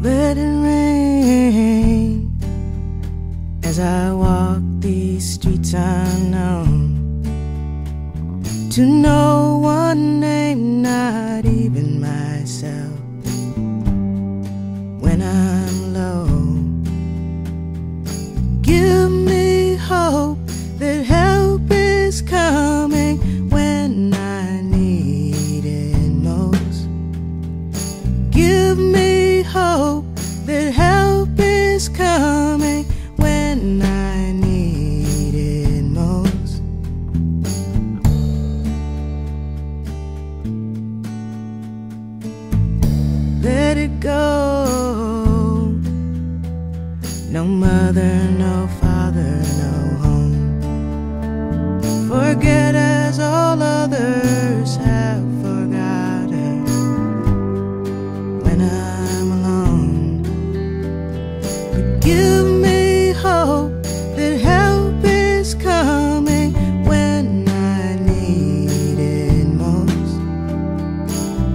Let it rain as I walk these streets unknown, to no one name, not even myself. When I'm low, give me hope that help is coming when I need it most. Give me hope that help is coming when I need it most. Let it go. No mother, no father, no home. Forget as all others have forgotten. When I'm alone, but give me hope that help is coming when I need it most.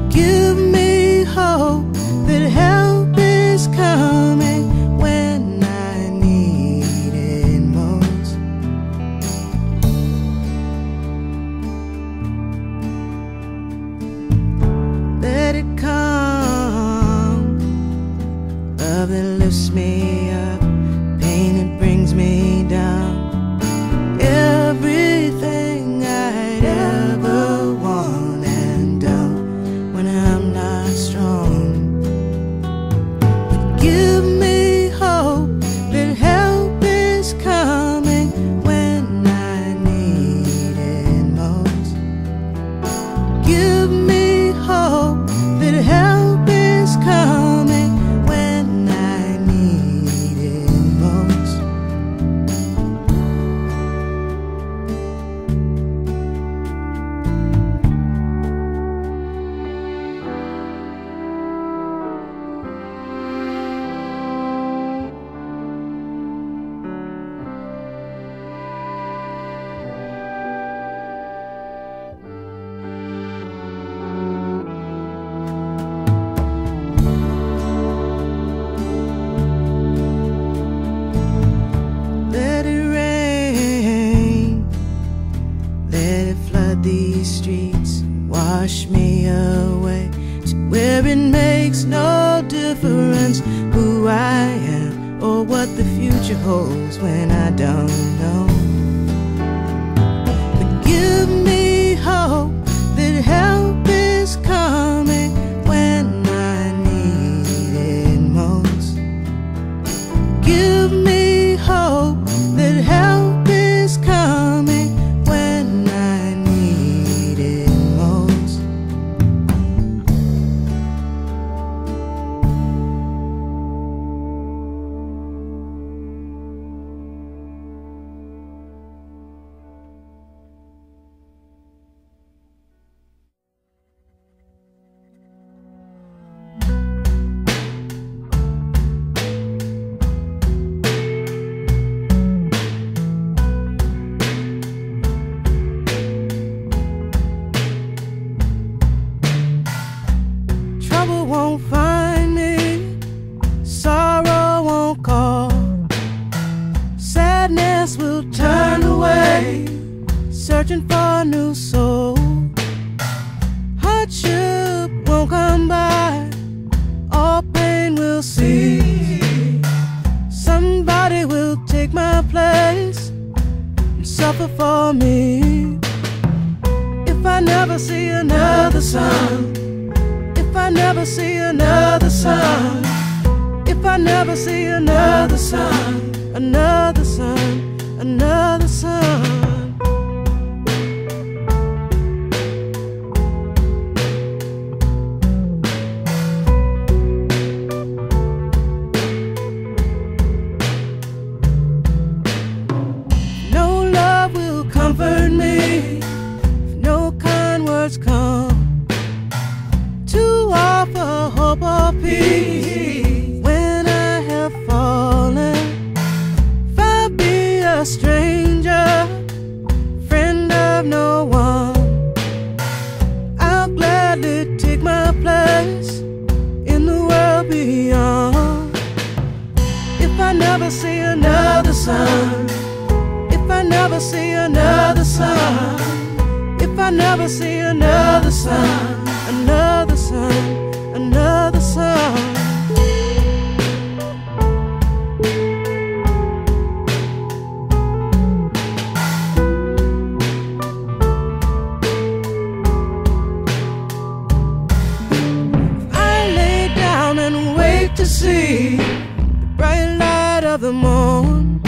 Give me hope that help is coming when I need it most. Let it come, love that lifts me up, pain that brings me down. Everything I'd ever want and done when I'm not strong. But give me hope that help is coming when I need it most. Give me hope that help is coming when I need it most. Let it rain, let it flood these streets, wash me away to where it makes no difference who I am or what the future holds when I don't know. But give me hope that help is coming when I need it most. Give me hope that help is coming when I need it most. Trouble won't find me, sorrow won't call, sadness will turn away, searching for a new soul. Hardship won't come by, all pain will cease. Somebody will take my place and suffer for me. If I never see another sun, if I never see another sun, if I never see another sun, another sun, another sun. No love will comfort me, if no kind words come to offer hope or peace. When I have fallen, if I be a stranger, friend of no one, I'll gladly take my place in the world beyond. sun, another sun, another sun. I lay down and wait to see the bright light of the morn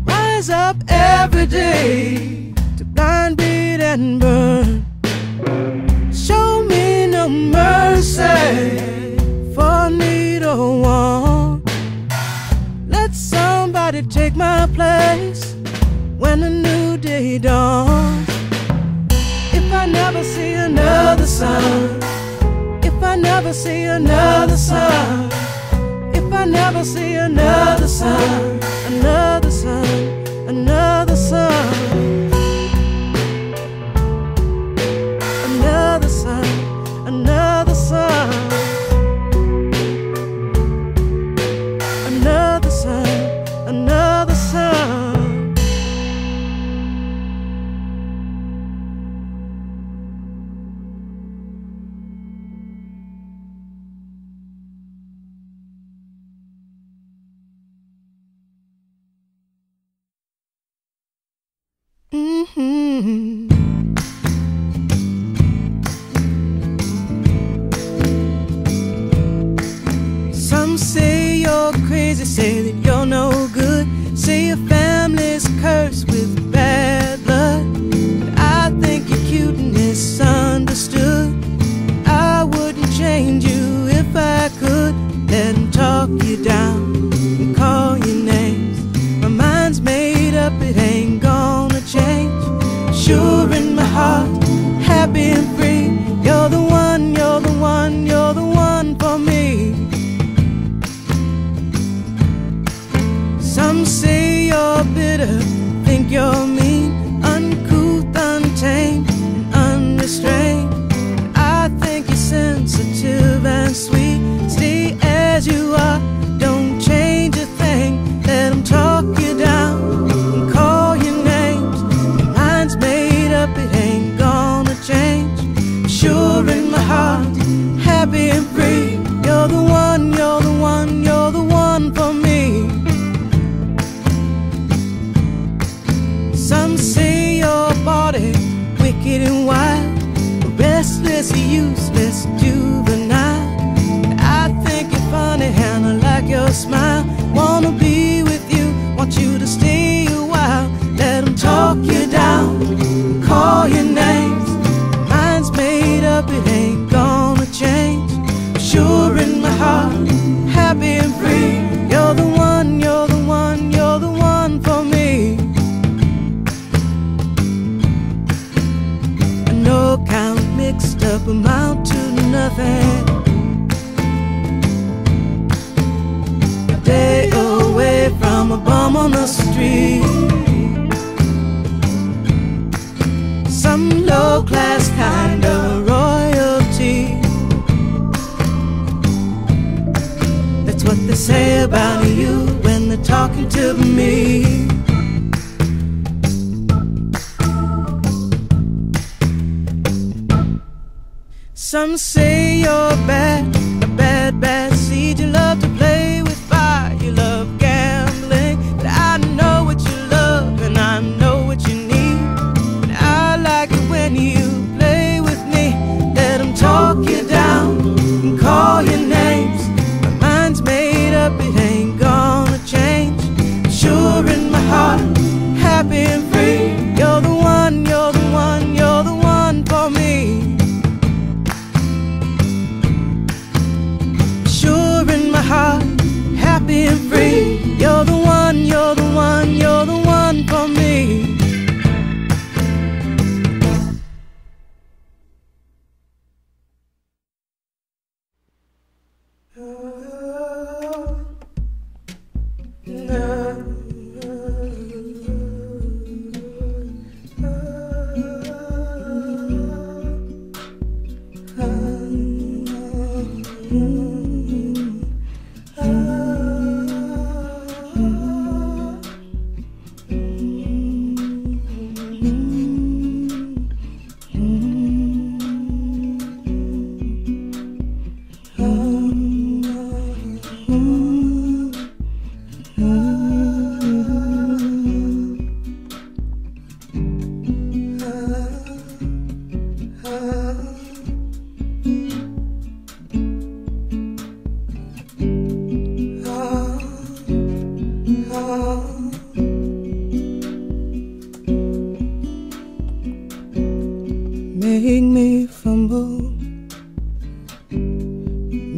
rise up every day to blind beat and burn. Show me no mercy for neither one. Let somebody take my place when a new day dawns. If I never see another sun, if I never see another sun, if I never see another sun, another sun, another sun, another sun, another sun, another sun, another sun. Some say you're crazy, say that you're no good, say your family's cursed with bad luck. But I think you're cute and misunderstood. I wouldn't change you if I could. Let them talk you down and call you names. My mind's made up, it ain't gonna change. Sure in my heart, happy and free. You're the one, you're the one, you're the one for me. Some say you're bitter, think you're mean, uncouth, untamed, and unrestrained. I think you're sensitive and sweet. Stay as you are, don't change a thing. Let them talk you down and call you names. Your mind's made up, it ain't gonna change. Sure in my heart, happy and free. You're the one, you're the one, you're the one for me. Some say your body wicked and wild, restless, useless, juvenile. I think you're funny and I like your smile. Wanna be with you, want you to stay a while. Let them talk you down, call your names. Mind's made up, it ain't gonna change. Sure in my heart, happy and free. You're the one, you're the one, you're the one for me. A no count mixed up amount to nothing. A day away from a bum on the street. Some low-class kind of royalty. That's what they say about you when they're talking to me. Some say you're bad, a bad, bad seed. You love to play with fire, you love gambling. But I know what you love and I know what you need. And I like it when you play with me. Let them talk you down and call your names. My mind's made up, it ain't gonna change. Sure in my heart, happy and free. You're the one, you're the one, you're the one for me.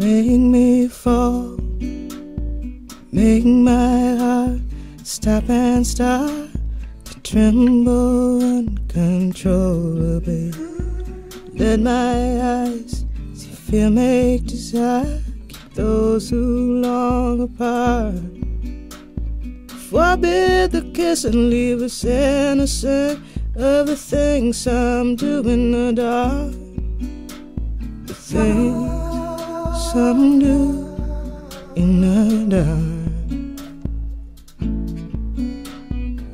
make me fall, make my heart stop and start to tremble uncontrollably. Let my eyes see fear make desire, keep those who long apart. Forbid the kiss and leave us innocent of the things some do in the dark. The things some do in the dark.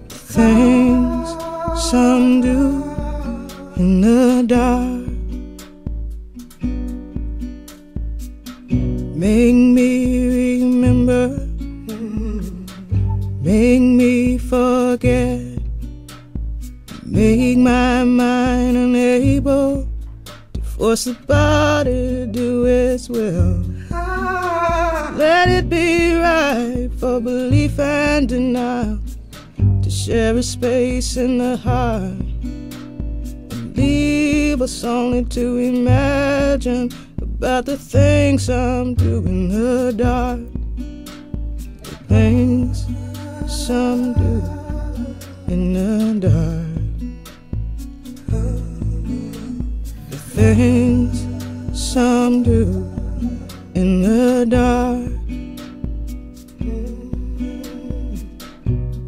The things some do in the dark. Make me remember, make me forget, make my mind unable to force the body to do its will. Let it be right for belief and denial to share a space in the heart, and leave us only to imagine about the things some do in the dark. The things some do in the dark. The things some do in the dark.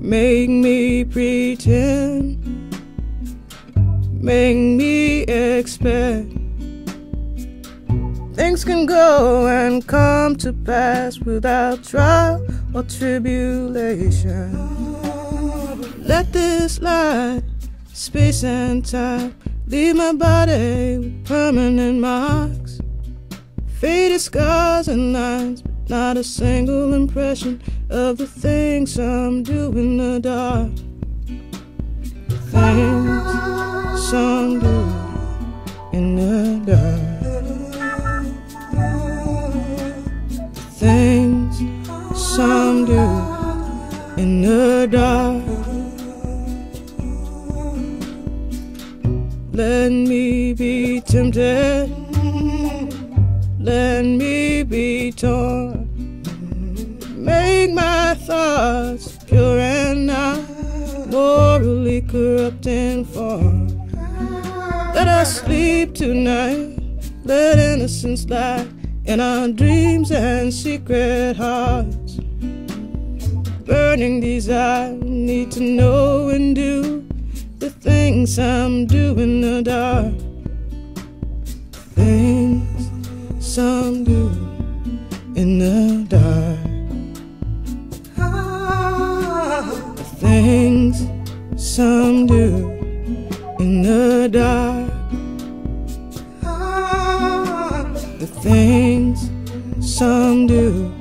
Make me pretend, make me expect things can go and come to pass without trial or tribulation. Let this light, space and time, leave my body with permanent marks, faded scars and lines, but not a single impression of the things some do in the dark. The things some do in the dark. Things some do in the dark. Let me be tempted, let me be torn, make my thoughts pure and not morally corrupt in form. Let us sleep tonight, let innocence lie in our dreams and secret hearts. Burning desire, need to know and do the things some do in the dark. Things some do in the dark. The things some do in the dark. The things some do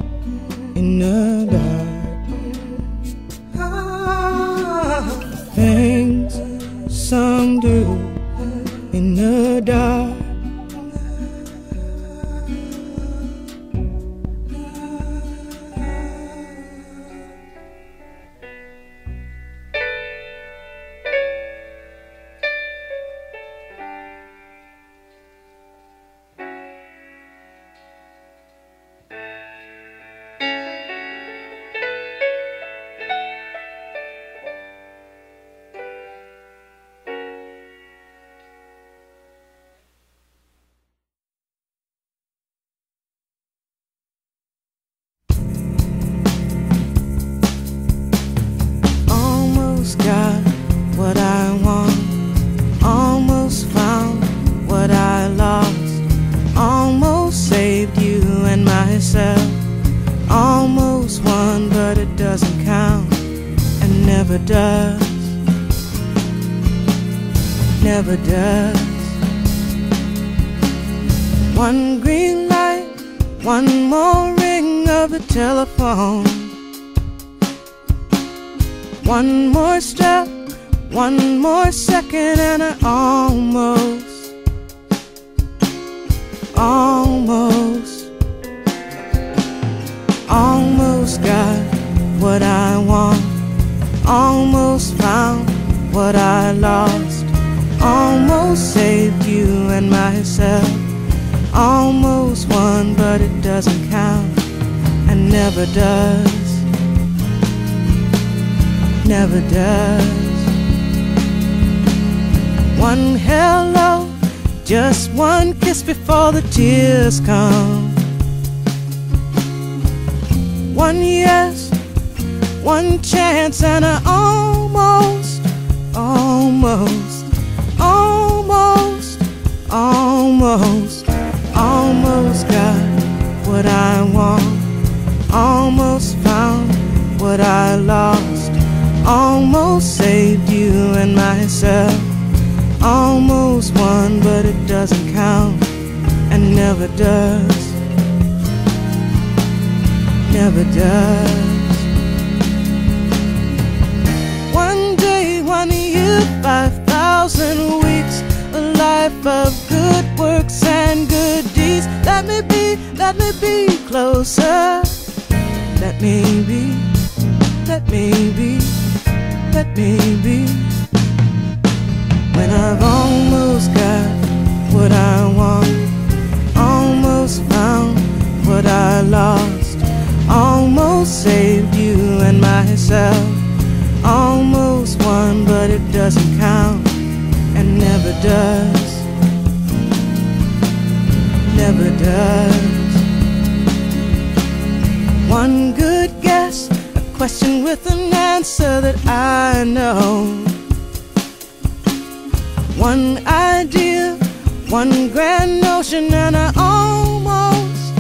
in the dark. The things some do in the dark. Got what I want, almost found what I lost, almost saved you and myself, almost won, but it doesn't count, and never does, never does. One green light, one more ring of the telephone, one more step, one more second, and I almost got what I want, almost found what I lost, almost saved you and myself, almost won, but but it doesn't count, and never does, never does. One hello, just one kiss before the tears come. One yes, one chance, and I almost, almost, almost, almost, almost got what I want, almost found what I lost, almost saved you and myself, almost won, but it doesn't count, and never does, never does. One day, 1 year, 5,000 weeks, a life of good works and good deeds. Let me be closer. Let me be, let me be, let me be. When I've almost got what I want, almost found what I lost, almost saved you and myself, almost won, but it doesn't count, and never does, never does. One good guess, a question with an answer that I know. One idea, one grand notion, and I almost,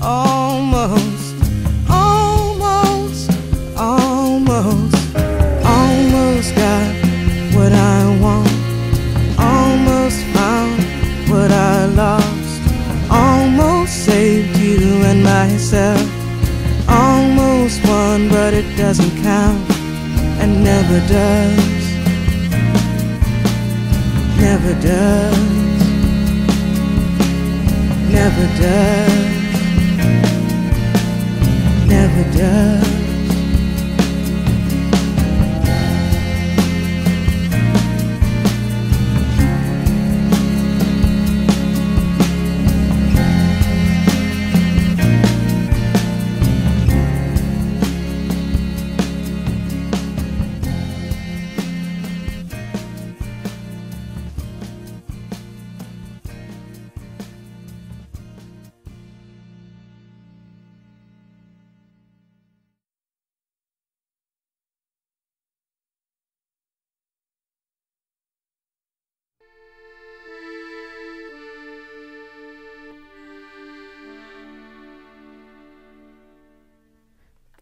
almost, almost, almost, almost got what I want, almost found what I lost, almost saved you and myself, almost won, but it doesn't count, and never does, never does, never does, never does.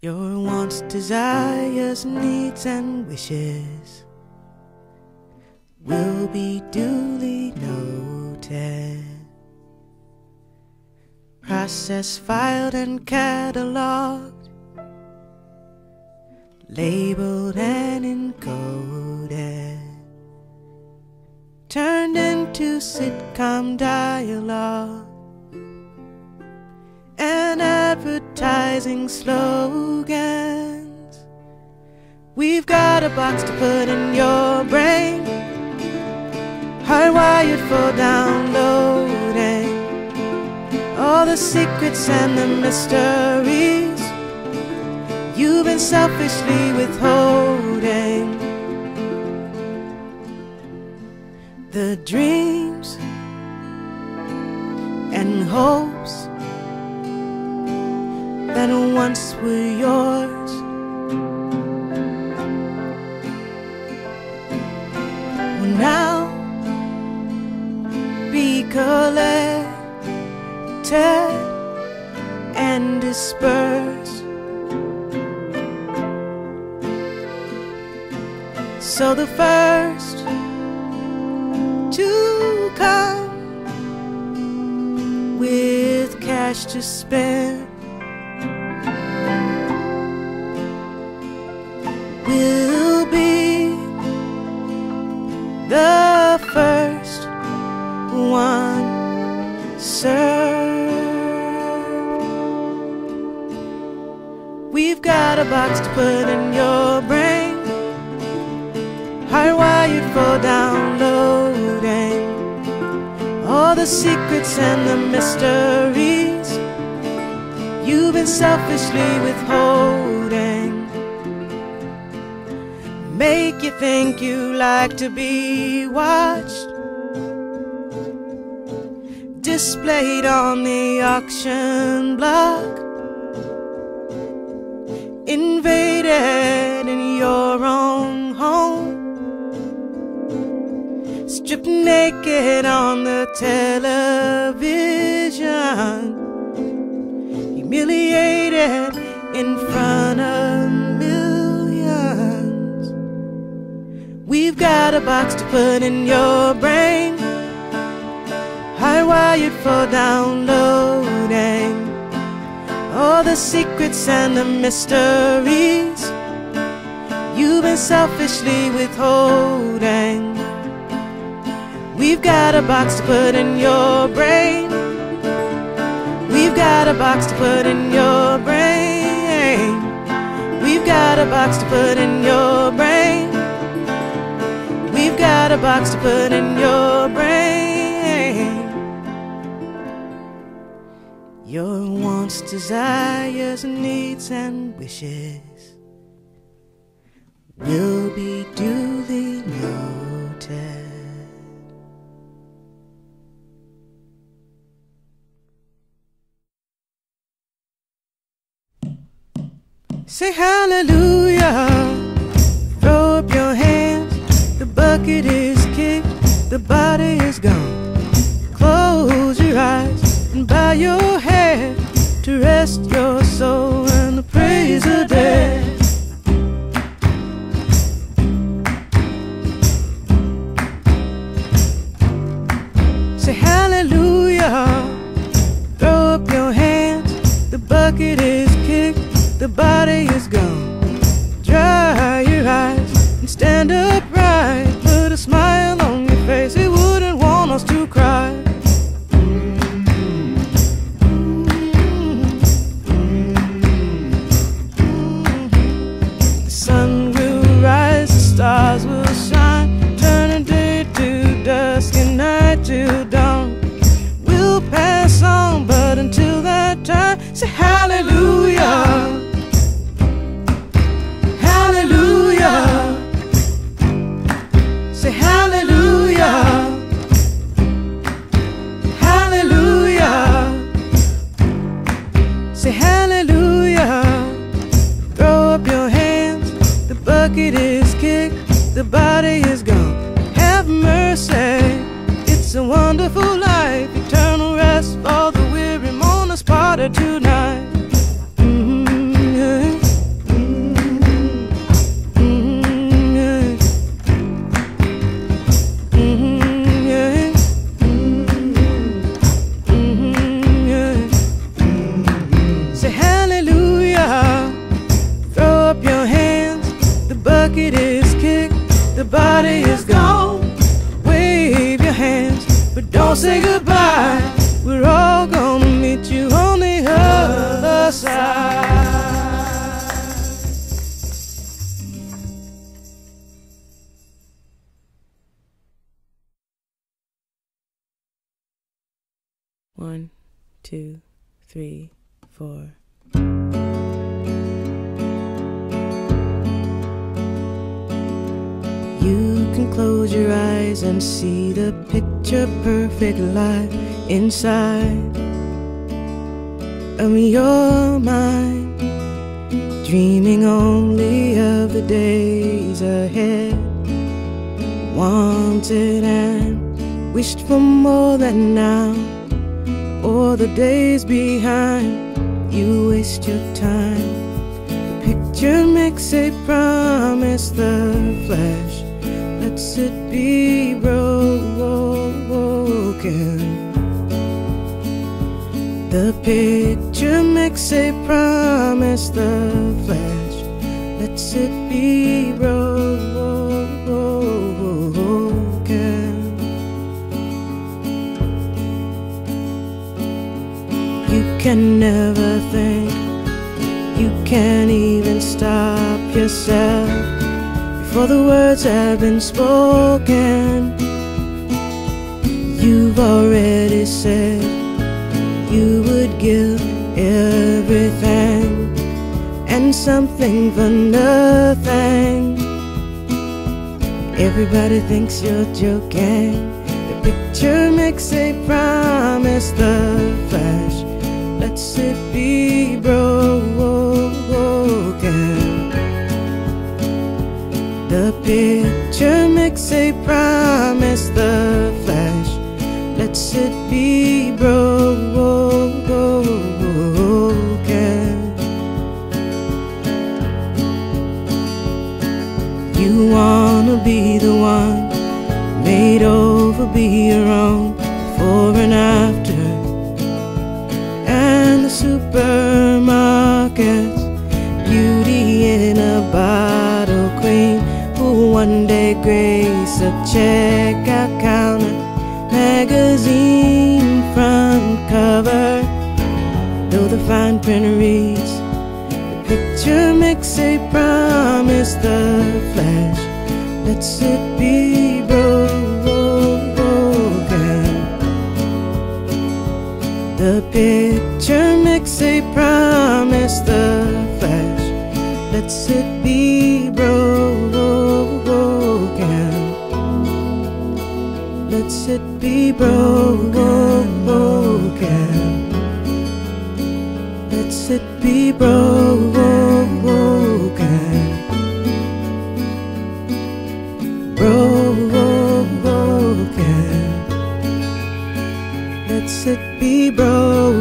Your wants, desires, needs, and wishes will be duly noted, processed, filed, and cataloged, labeled and encoded, turned into sitcom dialogue and advertising slogans. We've got a box to put in your brain, hardwired for downloading all the secrets and the mysteries you've been selfishly withholding. The dreams and hopes that once were yours will now be collected and dispersed. So the first to come with cash to spend will be the first one served. We've got a box to put in your brain, hardwired for downloading all the secrets and the mysteries you've been selfishly withholding. Make you think you like to be watched, displayed on the auction block, invaded in your own home, stripped naked on the television, humiliated in front of millions. We've got a box to put in your brain, hardwired for downloading all the secrets and the mysteries you've been selfishly withholding. We've got a box to put in your brain. We've got a box to put in your brain. We've got a box to put in your brain. We've got a box to put in your brain. Your wants, desires, needs, and wishes will be duly noted. Say hallelujah, throw up your hands. The bucket is kicked, the body is gone. Close your eyes and bow your head to rest your soul and the praise of dead. Say hallelujah, throw up your hands. The bucket is kicked, the body is gone. Dry your eyes and stand upright. Put a smile on your face, it wouldn't want us to cry. The sun will rise, the stars will shine, turning day to dusk and night till dawn. We'll pass on, but until that time, say hallelujah. Say hallelujah, hallelujah. Say hallelujah, throw up your hands. The bucket is kicked, the body is gone. Have mercy, it's a wonderful life. Eternal rest for the weary mourners parted tonight. Bucket is kicked, the body is gone. Wave your hands, but don't say goodbye. We're all gonna meet you on the other side. 1, 2, 3, 4. You can close your eyes and see the picture perfect life inside of your mind, dreaming only of the days ahead, wanted and wished for more than now, or the days behind. You waste your time. The picture makes a promise, the flesh lets it be broken. The picture makes a promise, the flesh lets it be broken. You can never think, you can't even stop yourself before the words have been spoken. You've already said you would give everything and something for nothing. Everybody thinks you're joking. The picture makes a promise, the flash lets it be broken. The picture makes a promise, the flash lets it be broken. You wanna be the one, made over, be your own, before and after. And the supermarkets, beauty in a bottle queen, who one day grace a checkout counter, magazine front cover. Though the fine print reads, the picture makes a promise, the flash lets it be broken. The picture makes a promise, the flash lets it be broken. Lets it be broken. Lets it be broken. Broken. Lets it be broken.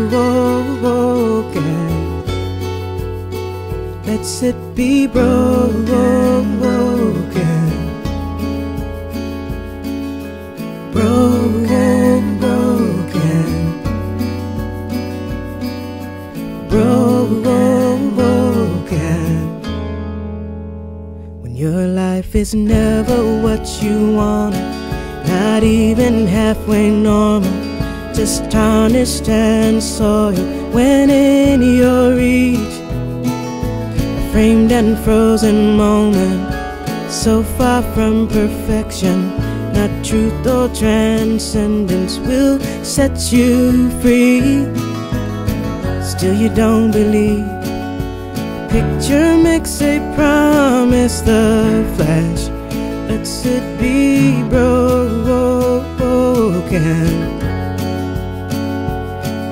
Lets it be broken. Broken. Broken. When your life is never what you want, not even halfway normal, just tarnished and soiled when in your reach. A framed and frozen moment, so far from perfection, not truth or transcendence will set you free. Still you don't believe. Picture makes a promise, the flash lets it be broken.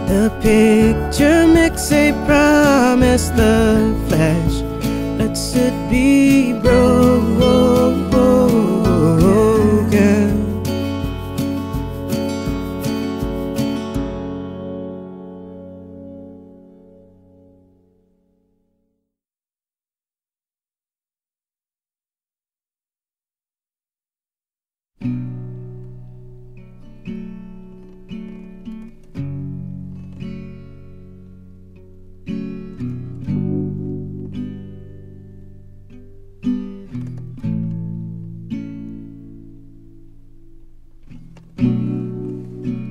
The picture makes a promise, the flash lets it be broken.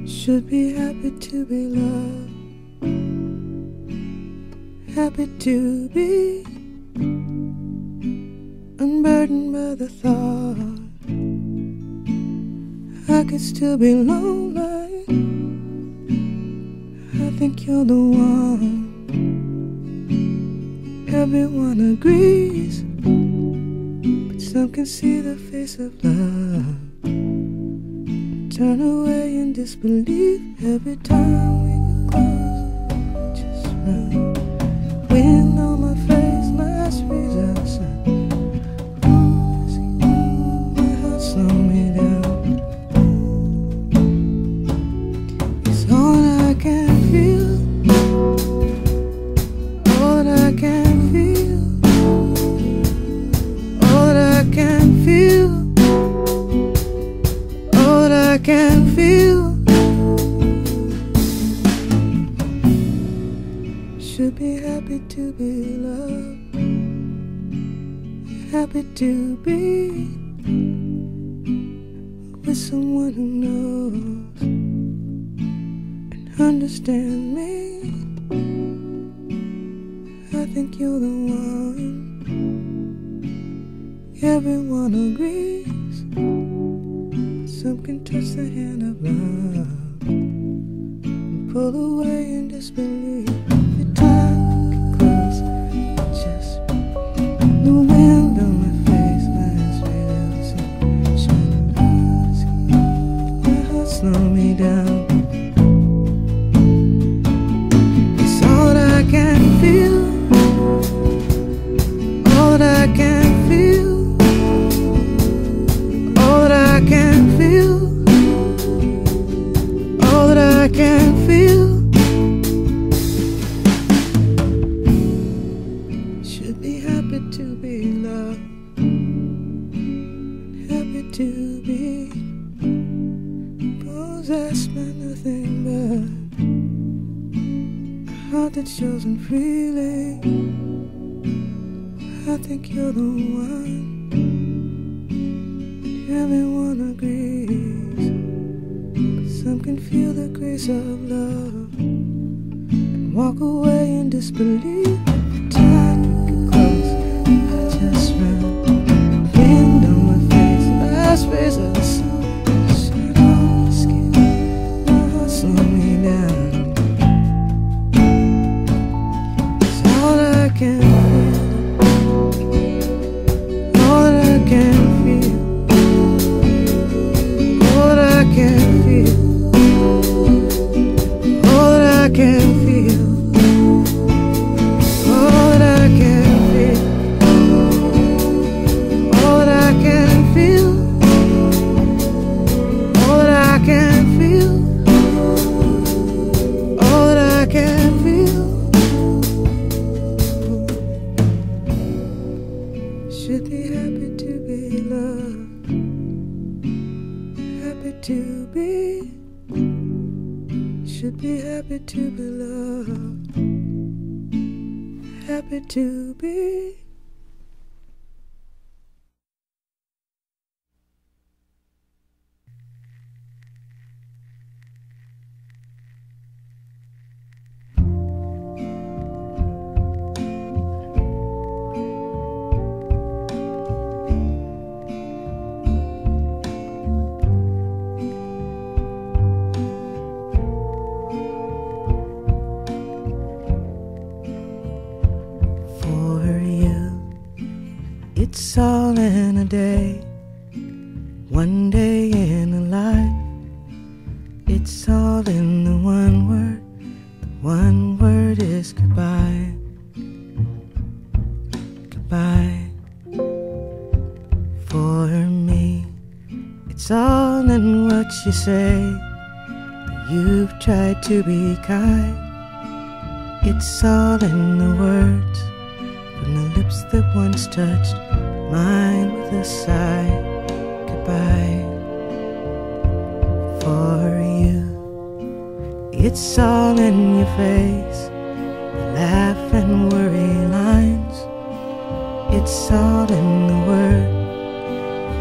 Should be happy to be loved, happy to be unburdened by the thought I could still be lonely. I think you're the one, everyone agrees, but some can see the face of love, turn away in disbelief every time we get close. Just run. Wind on my face, last reason sun. My heart slow me down. It's all that I can feel, all that I can feel, all that I can feel, all that I can feel. Should be happy to be loved, happy to be with someone who knows and understands me. I think you're the one, everyone agrees, some can touch the hand of love and pull away in disbelief. feels and freely. I think you're the one. Everyone agrees, but some can feel the grace of love and walk away in disbelief. Time close, I just run. Wind on my face, last rays of the sun. Shirt on my skin, my heart slow me down. It's all that I can feel, all that I can feel, all that I can feel, all that I can feel, all that I can feel, all that I can feel, all that I can feel, all that I can feel. Should be happy to be loved, happy to be, should be happy to be loved, happy to be. It's all in a day, one day in a life. It's all in the one word, the one word is goodbye. Goodbye. For me, it's all in what you say, that you've tried to be kind. It's all in the words from the lips that once touched mine with a sigh. Goodbye. For you, it's all in your face, the laugh and worry lines. It's all in the word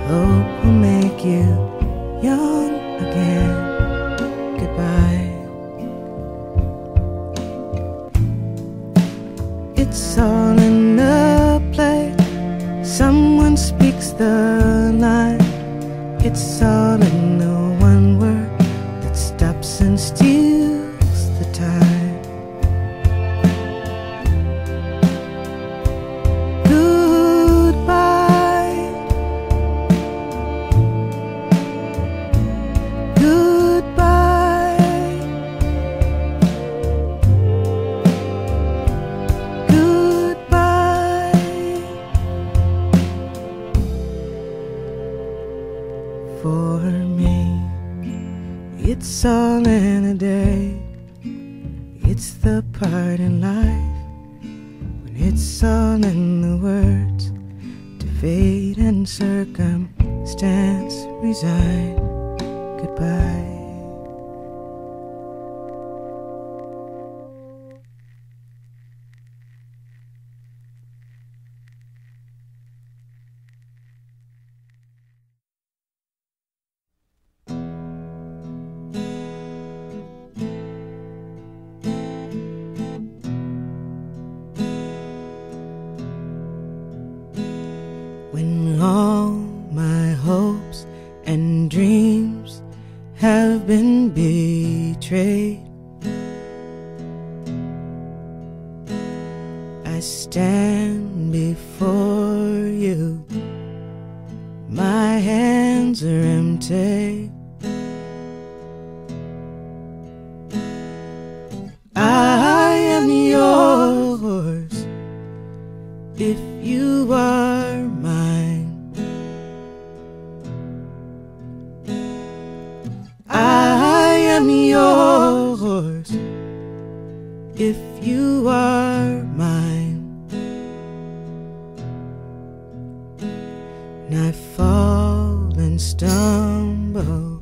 hope will make you young again. Goodbye. It's all in the play, someone speaks the line. It's all in the one word that stops and steals the time. Goodbye. Goodbye. Goodbye. For me, it's all in a day. It's the part in life when it's all in the words to fate and circumstance resign. Goodbye. When all my hopes and dreams have been betrayed, I stand before you, my hands are empty. I am yours if you are mine. I am yours if you are mine. And I fall and stumble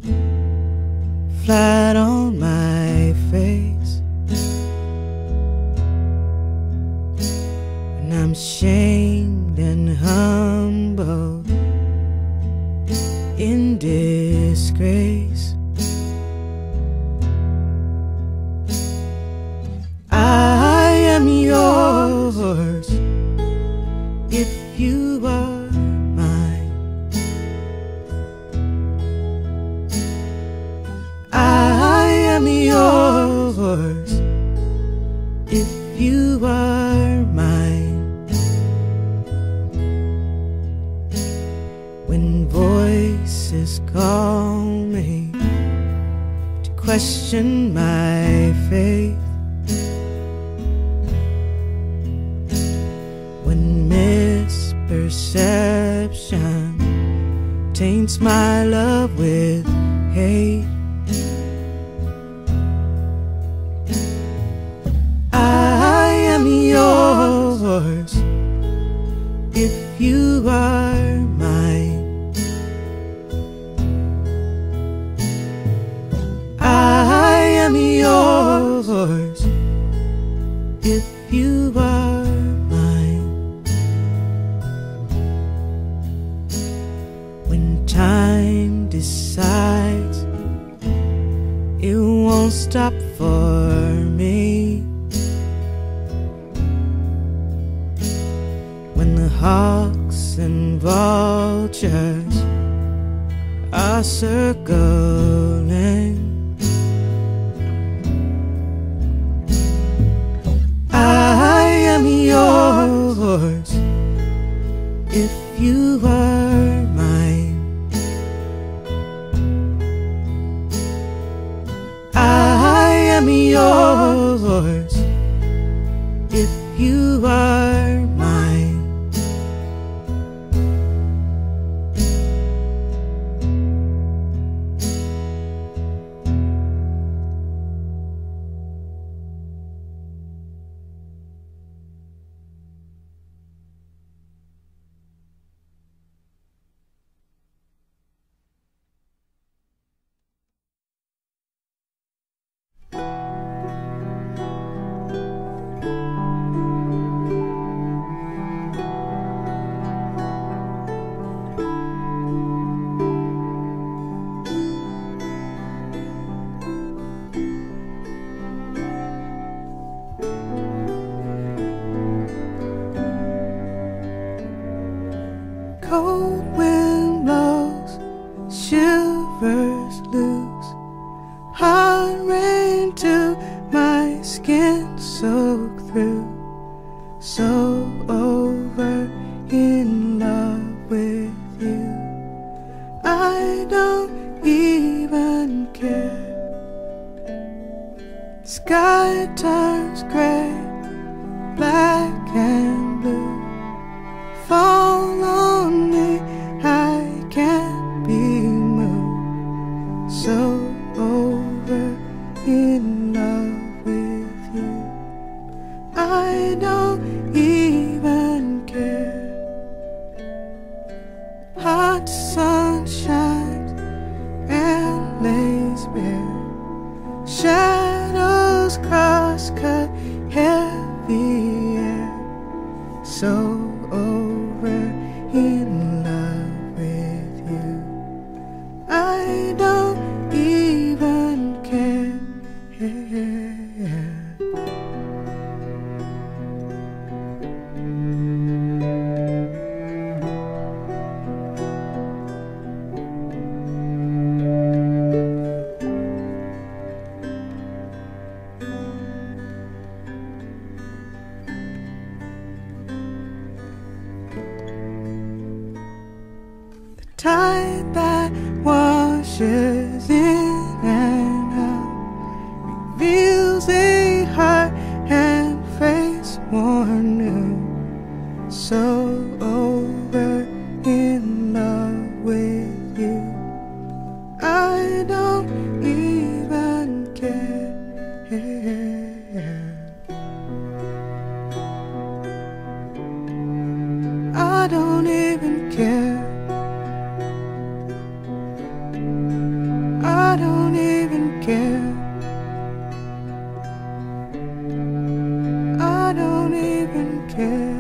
flat on my face. I'm shamed and humbled in disgrace. I am yours if you are mine. I am yours if you are mine. When voices call me to question my faith, when misperception taints my love with hate, I am yours if you are mine. I am yours if you are mine. When time decides it won't stop for me, when the hawks and vultures are circling, I am yours if you are mine. I am yours if you are mine. Cold wind blows, shivers loose, hot rain to my skin soaked through. So over in love with you, I don't even care. Sky turns gray, black and blue. Fall on me, I can't be moved. So over in love with you, I don't even care. Hot sun shines and lays bare, shadows cross-cut heavy air. So over in love with you, I don't even care. Tide that washes in and out reveals a heart and face worn new. So over in love with you, I don't even care. I don't even care. I don't even care. I don't even care.